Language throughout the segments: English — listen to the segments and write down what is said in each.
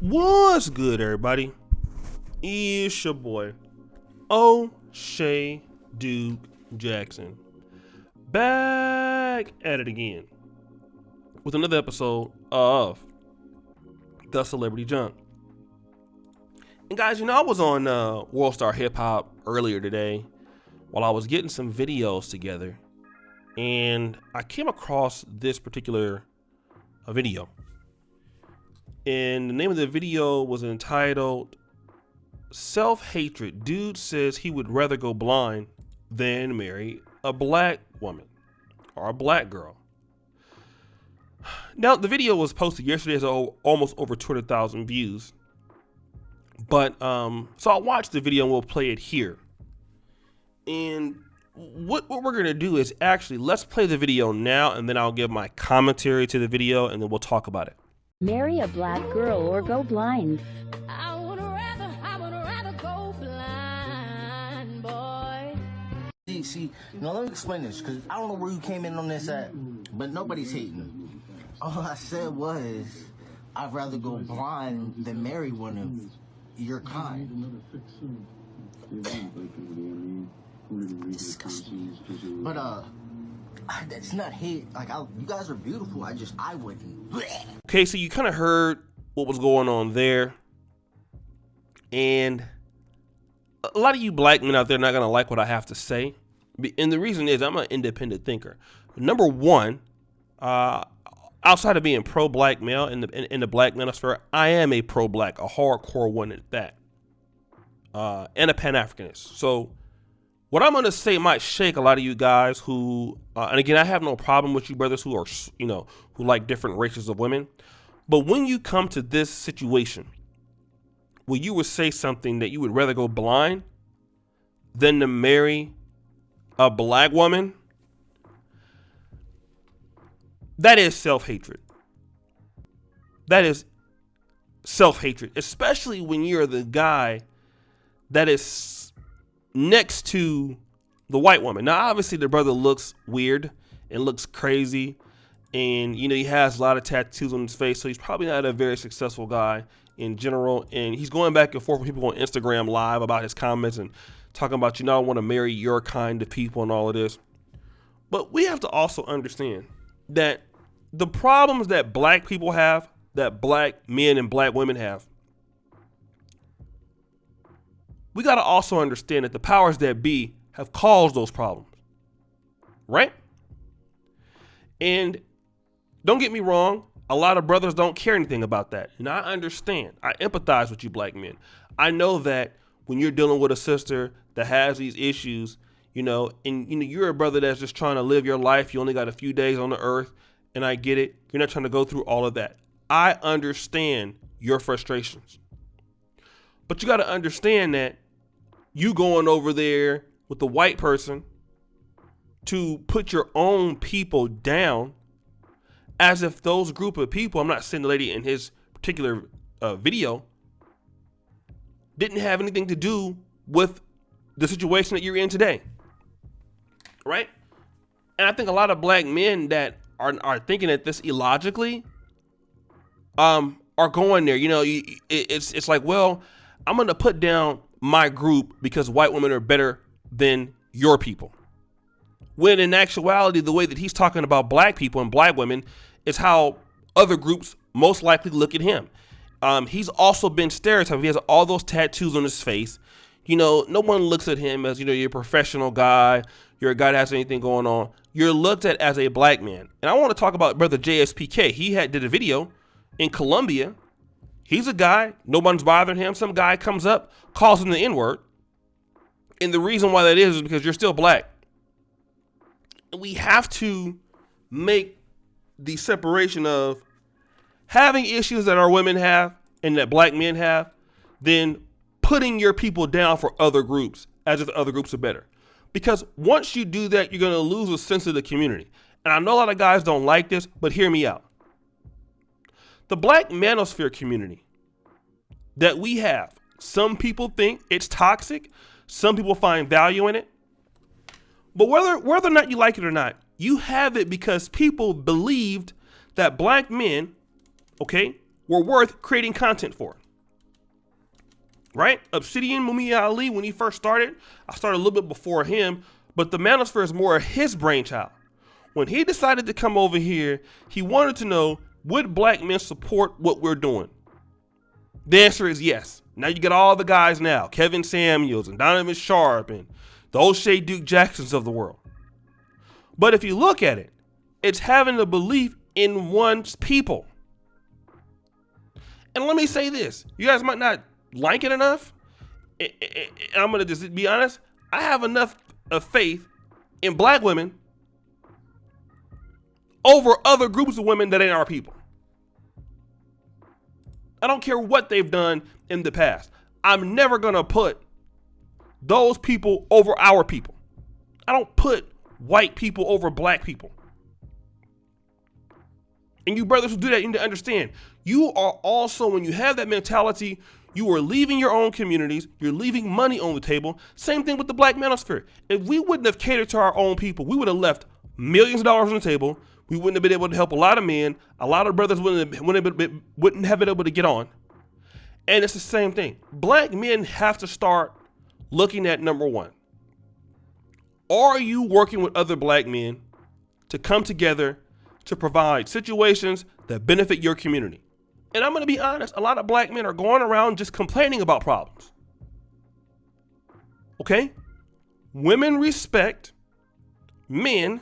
What's good, everybody? It's your boy, O'Shea Duke Jackson, back at it again with another episode of The Celebrity Junk. And guys, I was on World Star Hip Hop earlier today while I was getting some videos together, and I came across this particular video. And the name of the video was entitled Self-Hatred. Dude says he would rather go blind than marry a black woman or a black girl. Now, the video was posted yesterday, has almost over 200,000 views. But so I watched the video and we'll play it here. And what we're going to do is actually, let's play the video now, and then I'll give my commentary to the video, and then we'll talk about it. Marry a black girl or go blind. I would rather go blind, boy. See, now let me explain this, because I don't know where you came in on this at, but nobody's hating. All I said was, I'd rather go blind than marry one of your kind. Disgusting. But, that's not hate. Like, you guys are beautiful. I wouldn't. Okay, so you kind of heard what was going on there. And a lot of you black men out there are not going to like what I have to say. And the reason is I'm an independent thinker. Number one, outside of being pro-black male in the black manosphere, I am a pro-black, a hardcore one at that, and a Pan-Africanist. So what I'm going to say might shake a lot of you guys who, and again, I have no problem with you brothers who are, who like different races of women. But when you come to this situation where you would say something that you would rather go blind than to marry a black woman, that is self-hatred. That is self-hatred, especially when you're the guy that is next to the white woman. Now, obviously, the brother looks weird and looks crazy, and he has a lot of tattoos on his face, so he's probably not a very successful guy in general. And he's going back and forth with people on Instagram Live about his comments and talking about, I want to marry your kind of people and all of this. But we have to also understand that the problems that black people have, that black men and black women have, we got to also understand that the powers that be have caused those problems, right? And don't get me wrong, a lot of brothers don't care anything about that. And I understand. I empathize with you black men. I know that when you're dealing with a sister that has these issues, and you're a brother that's just trying to live your life. You only got a few days on the earth, and I get it. You're not trying to go through all of that. I understand your frustrations. But you got to understand that you going over there with the white person to put your own people down as if those group of people, I'm not saying the lady in his particular video, didn't have anything to do with the situation that you're in today, right? And I think a lot of black men that are thinking at this illogically are going there. It's like, well, I'm going to put down my group because white women are better than your people. When in actuality, the way that he's talking about black people and black women is how other groups most likely look at him. He's also been stereotyped. He has all those tattoos on his face. No one looks at him as, you're a professional guy. You're a guy that has anything going on. You're looked at as a black man. And I want to talk about brother JSPK. He did a video in Colombia. He's a guy, no one's bothering him. Some guy comes up, calls him the N-word. And the reason why that is because you're still black. We have to make the separation of having issues that our women have and that black men have, then putting your people down for other groups as if the other groups are better. Because once you do that, you're going to lose a sense of the community. And I know a lot of guys don't like this, but hear me out. The black manosphere community that we have, some people think it's toxic. Some people find value in it. But whether or not you like it or not, you have it because people believed that black men, were worth creating content for. Right? Obsidian Mumia Ali, when he first started, I started a little bit before him, but the Manosphere is more his brainchild. When he decided to come over here, he wanted to know, would black men support what we're doing? The answer is yes. Now you get all the guys now, Kevin Samuels and Donovan Sharp and the O'Shea Duke Jacksons of the world. But if you look at it, it's having a belief in one's people. And let me say this, you guys might not like it enough. I'm going to just be honest. I have enough of faith in black women over other groups of women that ain't our people. I don't care what they've done in the past. I'm never going to put those people over our people. I don't put white people over black people. And you brothers who do that, you need to understand, you are also, when you have that mentality, you are leaving your own communities, you're leaving money on the table. Same thing with the black manosphere. If we wouldn't have catered to our own people, we would have left millions of dollars on the table. We wouldn't have been able to help a lot of men. A lot of brothers wouldn't have been able to get on. And it's the same thing. Black men have to start looking at number one. Are you working with other black men to come together to provide situations that benefit your community? And I'm going to be honest, a lot of black men are going around just complaining about problems. Okay? Women respect men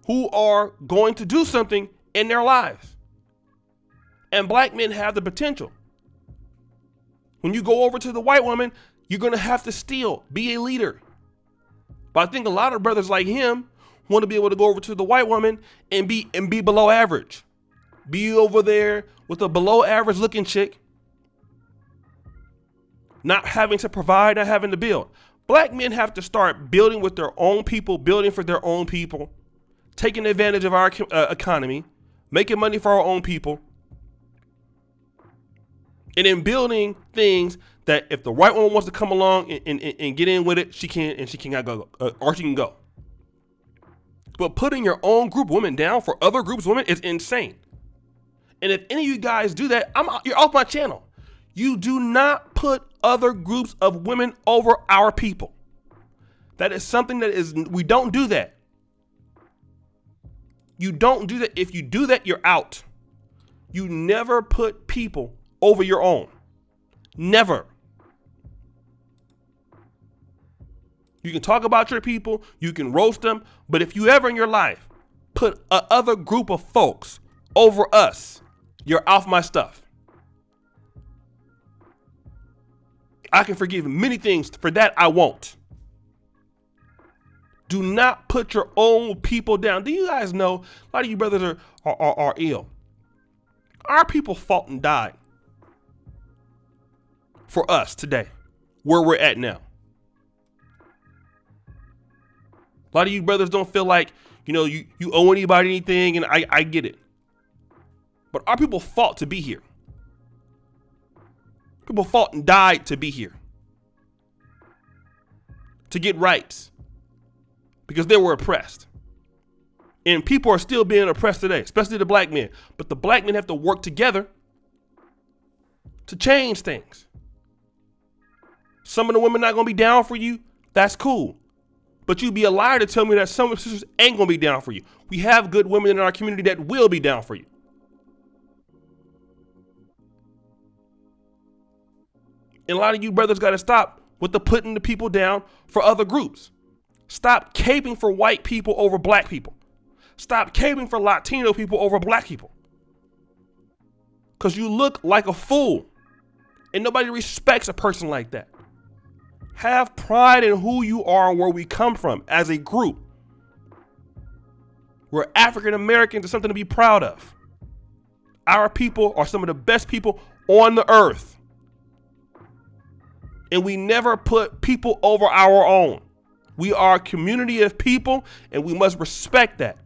who are going to do something in their lives. And black men have the potential. When you go over to the white woman, you're going to have to still be a leader. But I think a lot of brothers like him want to be able to go over to the white woman and be below average. Be over there with a below average looking chick, not having to provide, not having to build. Black men have to start building with their own people, building for their own people, taking advantage of our economy, making money for our own people, and then building things that if the white woman wants to come along and get in with it, she can, and she can go, or she can go. But putting your own group of women down for other groups of women is insane. And if any of you guys do that, you're off my channel. You do not put other groups of women over our people. That is something we don't do that. You don't do that. If you do that, you're out. You never put people over your own. Never. You can talk about your people, you can roast them, but if you ever in your life put other group of folks over us, you're off my stuff. I can forgive many things. For that, I won't. Do not put your own people down. Do you guys know a lot of you brothers are ill? Our people fought and died for us today, where we're at now. A lot of you brothers don't feel like, you owe anybody anything, and I get it. But our people fought to be here. People fought and died to be here. To get rights. Because they were oppressed. And people are still being oppressed today, especially the black men. But the black men have to work together to change things. Some of the women not going to be down for you. That's cool. But you'd be a liar to tell me that some of the sisters ain't going to be down for you. We have good women in our community that will be down for you. And a lot of you brothers got to stop with the putting the people down for other groups. Stop caping for white people over black people. Stop caping for Latino people over black people. Because you look like a fool. And nobody respects a person like that. Have pride in who you are and where we come from as a group. We're African Americans. It's something to be proud of. Our people are some of the best people on the earth. And we never put people over our own. We are a community of people, and we must respect that.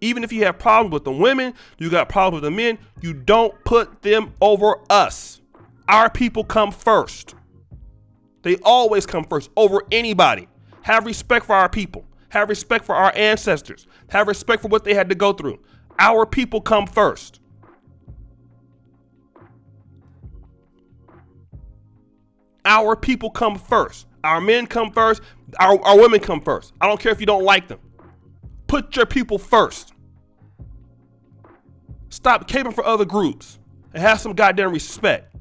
Even if you have problems with the women, you got problems with the men, you don't put them over us. Our people come first. They always come first over anybody. Have respect for our people. Have respect for our ancestors. Have respect for what they had to go through. Our people come first. Our people come first. Our men come first. Our women come first. I don't care if you don't like them. Put your people first. Stop caping for other groups and have some goddamn respect.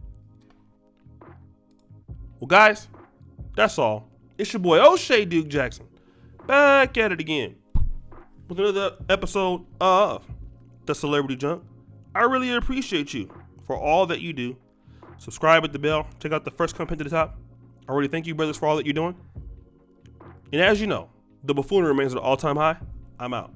Well, guys, that's all. It's your boy O'Shea Duke Jackson, back at it again with another episode of The Celebrity Junk. I really appreciate you for all that you do. Subscribe with the bell. Check out the first comment to the top. I really thank you, brothers, for all that you're doing. And as you know, the buffoonery remains at an all-time high. I'm out.